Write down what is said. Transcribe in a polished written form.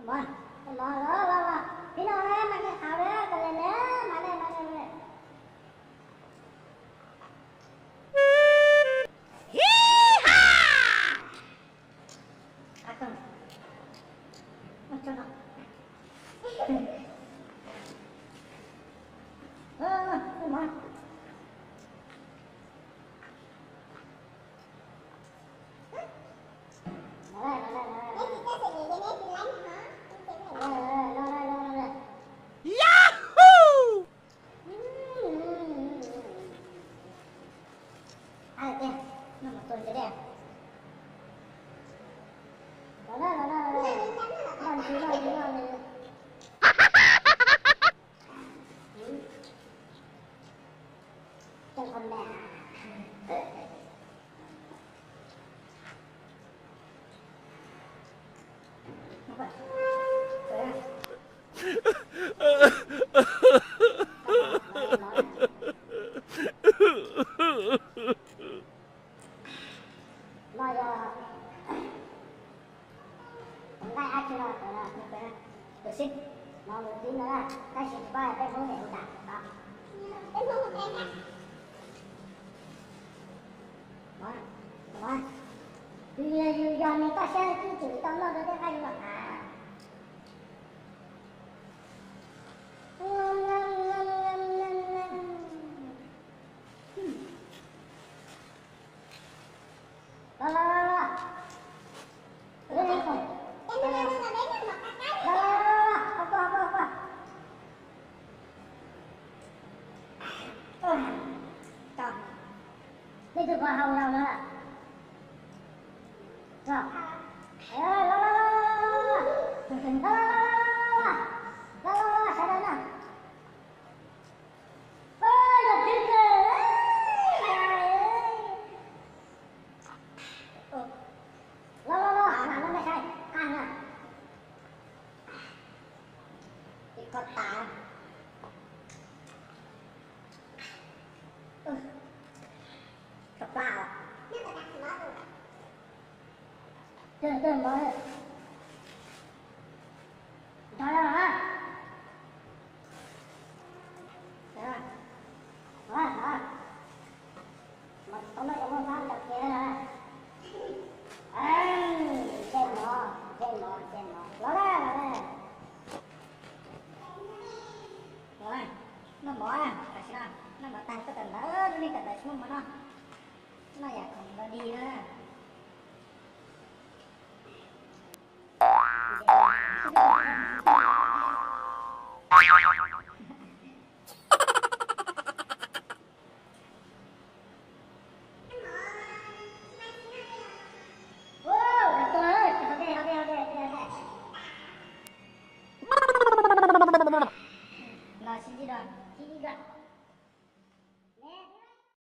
Rồi, rồi, rồi, rồi, rồi. Cái nó đấy, mà cái thảo đấy, còn lên đấy, mà đây, mà đây, mà đây. À, không. Ôi, cho nó. Mà. Đây, đây, đây, đây. Nét chị ta sẽ nhìn cái nét chị lánh hả? Đây, đây, đây, đây, đây. Yahoo! À, kìa, nó một tuần cái đẹp. Đó, đó, đó, đó, đó. Làm chú, làm chú, làm chú. Cho con đẹp. Rồi hôm nay ai chưa là được xin nó một tí nữa là ta chỉ bài cái hướng để chúng ta đó cái hướng một em đó đó thì giờ người ta sẽ chỉ chửi tao nó được cái hay mà đó đó lên lên không em lên lên là đấy là một cái đó không có trời đây được vào hầu nào nữa rồi sẽ đây nè ôi được chứ nó mới sai ăn à cái con tà cặp vào chơi mới thôi đó hả đó mà tao nói ông ăn được kia nè xem nó đó rồi nó bỏ nó bỏ tay cái tầng đó nó đi cạnh đấy xuống mà nóอยากของเราดีนะLà xin đi đoàn, xin đi đoàn.